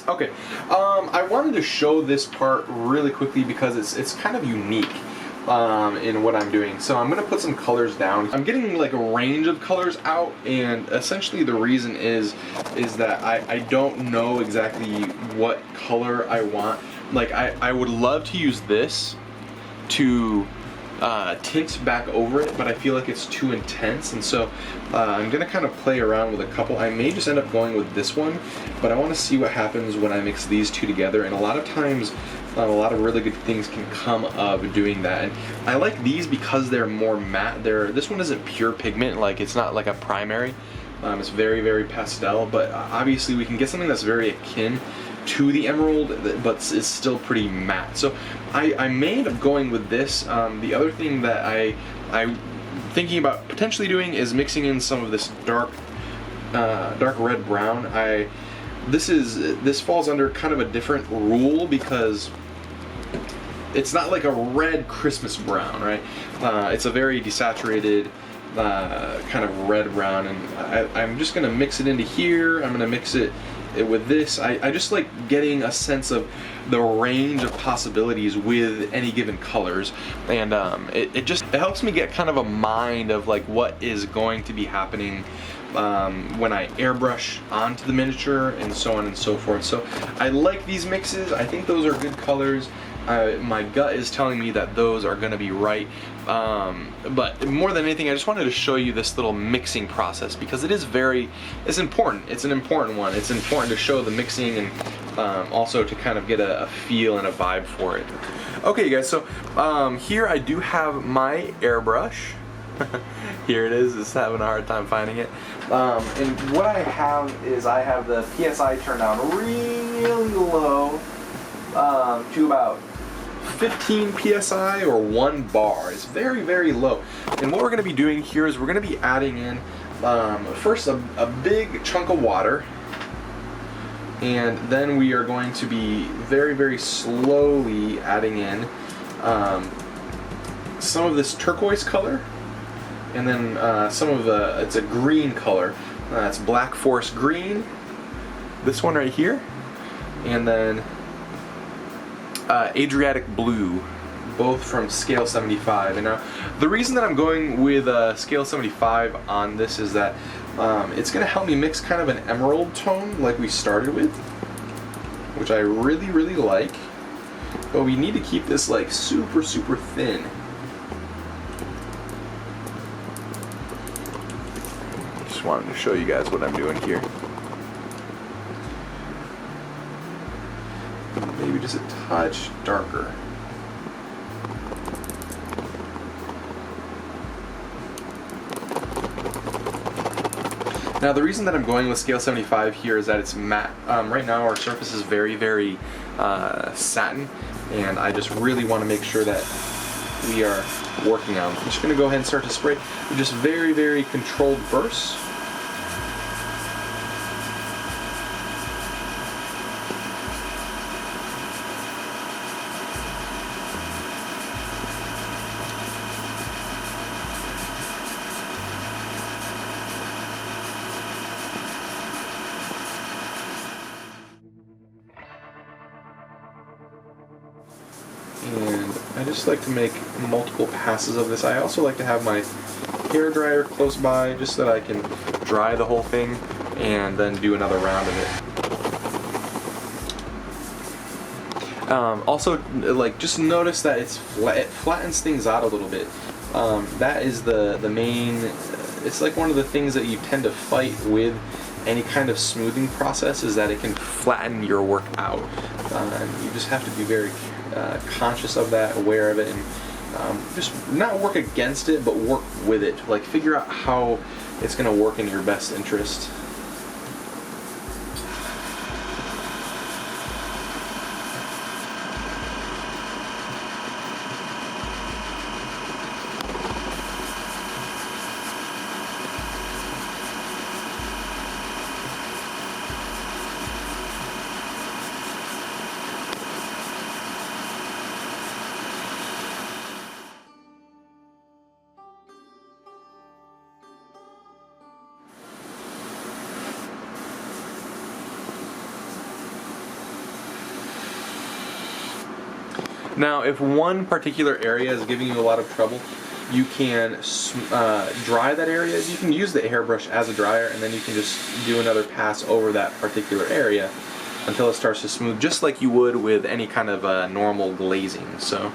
Okay, I wanted to show this part really quickly because it's kind of unique in what I'm doing. So I'm gonna put some colors down. I'm getting like a range of colors out, and essentially the reason is that I don't know exactly what color I want. Like I would love to use this to tint back over it, but I feel like it's too intense, and so I'm gonna kind of play around with a couple. I may just end up going with this one, but I want to see what happens when I mix these two together, and a lot of times a lot of really good things can come of doing that. And I like these because they're more matte. This one isn't pure pigment, like it's not like a primary. It's very, very pastel, but obviously we can get something that's very akin to the emerald, but is still pretty matte. So I may end up going with this. The other thing that I'm thinking about potentially doing is mixing in some of this dark red brown. This falls under kind of a different rule because it's not like a red Christmas brown, right? It's a very desaturated kind of red brown, and I'm just gonna mix it into here. I'm gonna mix it with this. I just like getting a sense of the range of possibilities with any given colors, and it helps me get kind of a mind of like what is going to be happening when I airbrush onto the miniature and so on and so forth. So I like these mixes. I think those are good colors. My gut is telling me that those are going to be right, but more than anything I just wanted to show you this little mixing process because it's important. It's an important one. It's important to show the mixing and also to kind of get a feel and a vibe for it. Okay guys, so here I do have my airbrush. Here it is, just having a hard time finding it. And what I have is I have the PSI turned down really low to about 15 PSI or 1 bar. It's very, very low. And what we're going to be doing here is we're going to be adding in first a big chunk of water, and then we are going to be very, very slowly adding in some of this turquoise color, and then it's a green color. It's Black Forest Green, this one right here, and then Adriatic Blue, both from scale 75. And now the reason that I'm going with scale 75 on this is that it's going to help me mix kind of an emerald tone like we started with, which I really, really like, but we need to keep this like super, super thin. Just wanted to show you guys what I'm doing here. Maybe just a touch darker. Now the reason that I'm going with scale 75 here is that it's matte. Right now our surface is very, very satin, and I just really want to make sure that we are working on. I'm just going to go ahead and start to spray with just very, very controlled bursts. And I just like to make multiple passes of this. I also like to have my hair dryer close by just so that I can dry the whole thing and then do another round of it. Also, like, just notice that it flattens things out a little bit. That is the main, it's like one of the things that you tend to fight with any kind of smoothing process, is that it can flatten your work out. And you just have to be very conscious of that, aware of it, and just not work against it, but work with it. Like, figure out how it's going to work in your best interest. Now, if one particular area is giving you a lot of trouble, you can dry that area. You can use the airbrush as a dryer, and then you can just do another pass over that particular area until it starts to smooth, just like you would with any kind of normal glazing. So.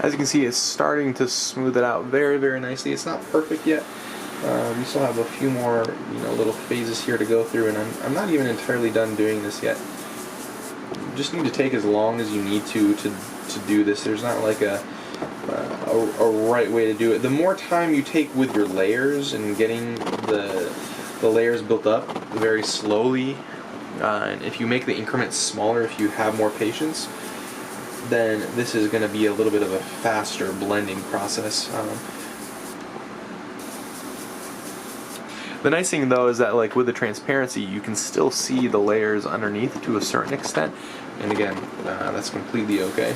As you can see, it's starting to smooth it out very, very nicely. It's not perfect yet. We still have a few more, little phases here to go through, and I'm not even entirely done doing this yet. You just need to take as long as you need to do this. There's not like a right way to do it. The more time you take with your layers and getting the layers built up very slowly, and if you make the increments smaller, if you have more patience, then this is going to be a little bit of a faster blending process. The nice thing though is that, like, with the transparency, you can still see the layers underneath to a certain extent, and again, that's completely okay.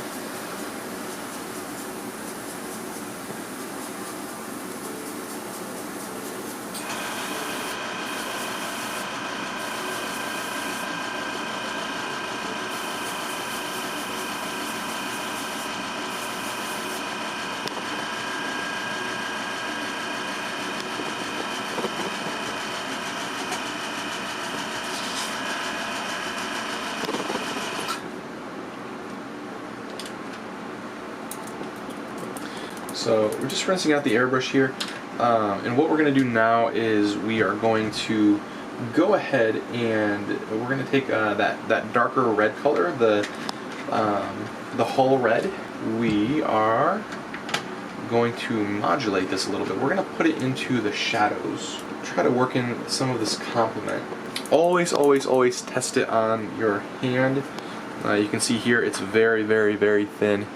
So we're just rinsing out the airbrush here, and what we're going to do now is we are going to go ahead and we're going to take that darker red color, the hull red. We are going to modulate this a little bit. We're going to put it into the shadows. Try to work in some of this complement. Always, always, always test it on your hand. You can see here it's very, very, very thin.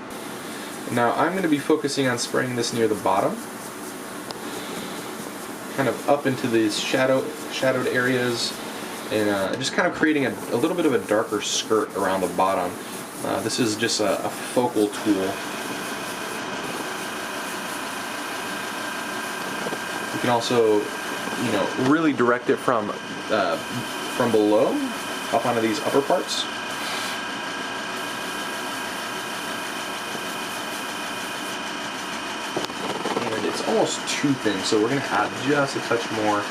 Now I'm going to be focusing on spraying this near the bottom, kind of up into these shadowed areas, and just kind of creating a little bit of a darker skirt around the bottom. This is just a focal tool. You can also, really direct it from below up onto these upper parts. It's almost too thin, so we're going to add just a touch more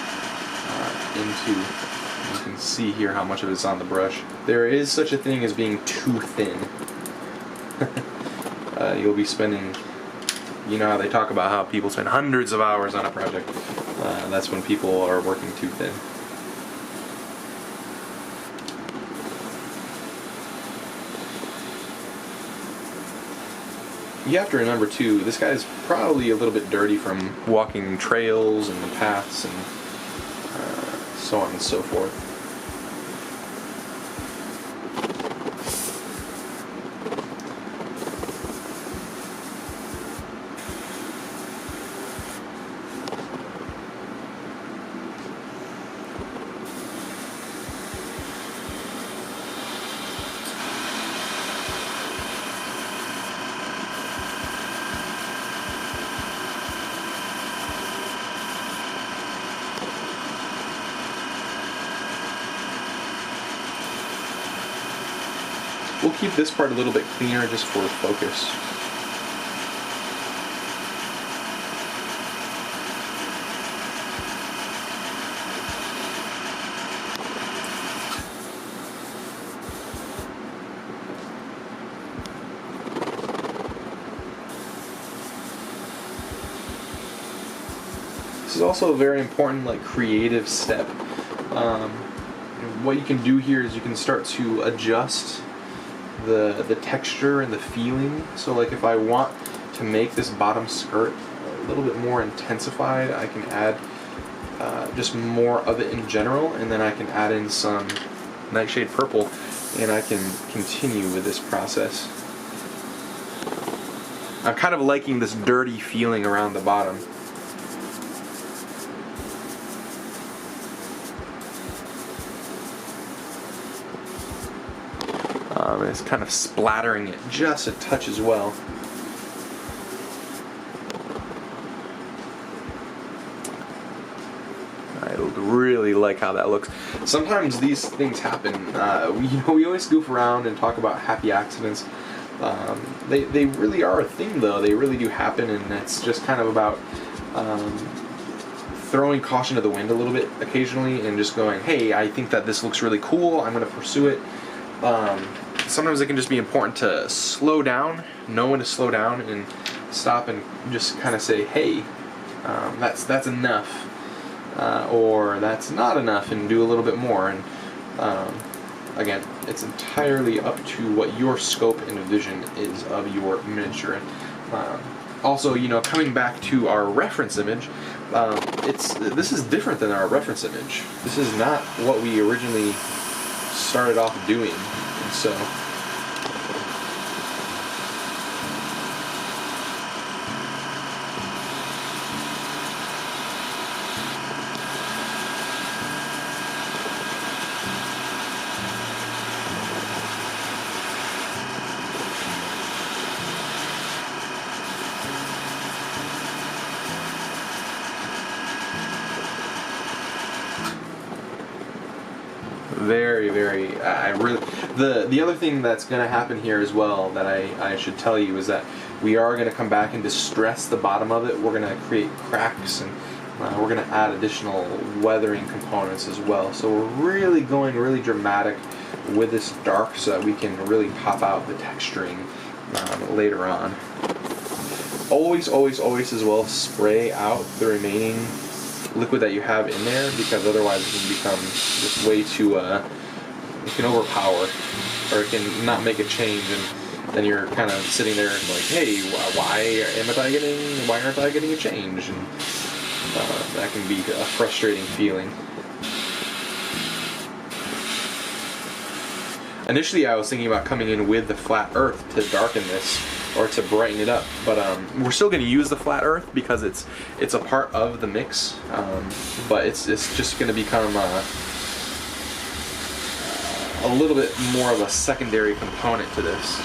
into. You can see here how much of it's on the brush. There is such a thing as being too thin. You'll be spending, how they talk about how people spend hundreds of hours on a project. That's when people are working too thin. You have to remember too, this guy's probably a little bit dirty from walking trails and paths and so on and so forth. We'll keep this part a little bit cleaner just for focus. This is also a very important, creative step. What you can do here is you can start to adjust the texture and the feeling. So like if I want to make this bottom skirt a little bit more intensified, I can add just more of it in general, and then I can add in some Nightshade Purple, and I can continue with this process. I'm kind of liking this dirty feeling around the bottom. It's kind of splattering it just a touch as well. I really like how that looks. Sometimes these things happen. We always goof around and talk about happy accidents. They really are a thing, though. They really do happen, and it's just kind of about throwing caution to the wind a little bit occasionally and just going, hey, I think that this looks really cool, I'm going to pursue it. Sometimes it can just be important to slow down, know when to slow down and stop and just kind of say, hey, that's enough, or that's not enough, and do a little bit more. And again, it's entirely up to what your scope and vision is of your miniature. Also, coming back to our reference image, this is different than our reference image. This is not what we originally started off doing, and so very, I really, the other thing that's going to happen here as well that I should tell you is that we are going to come back and distress the bottom of it. We're going to create cracks, and we're going to add additional weathering components as well. So we're really going really dramatic with this dark so that we can really pop out the texturing later on. Always as well spray out the remaining liquid that you have in there, because otherwise it can become just way too it can overpower, or it can not make a change, and then you're kind of sitting there like, hey, why aren't I getting a change? And that can be a frustrating feeling. Initially I was thinking about coming in with the flat earth to darken this, or to brighten it up, but we're still going to use the flat earth because it's a part of the mix, but it's just going to become a little bit more of a secondary component to this.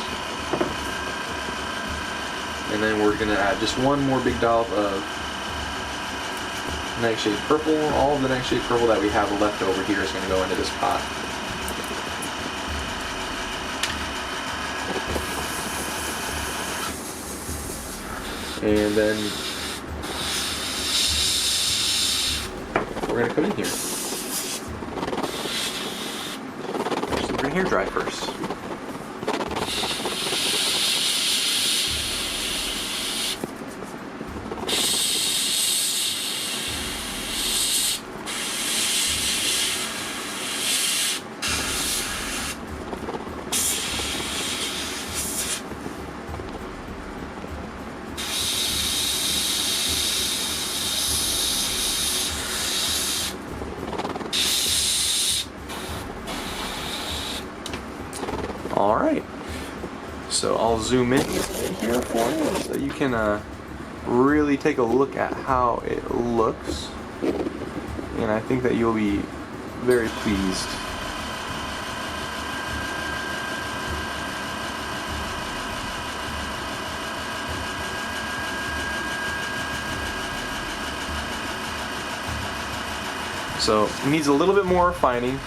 And then we're going to add just one more big dollop of Nightshade Purple. All of the Nightshade Purple that we have left over here is going to go into this pot. And then we're going to come in here. So we're going to hair dry first. Alright, so I'll zoom in here for you so you can really take a look at how it looks, and I think that you'll be very pleased. So it needs a little bit more refining,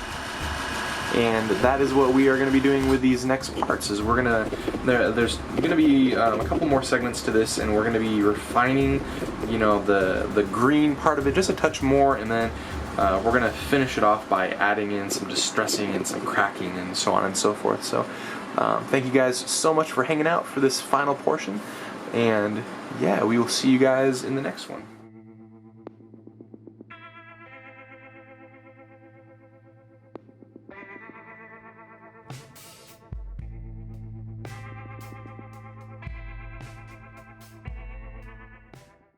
and that is what we are going to be doing with these next parts. Is there's going to be a couple more segments to this, and we're going to be refining, the green part of it just a touch more, and then we're going to finish it off by adding in some distressing and some cracking and so on and so forth. So thank you guys so much for hanging out for this final portion, and yeah, we will see you guys in the next one.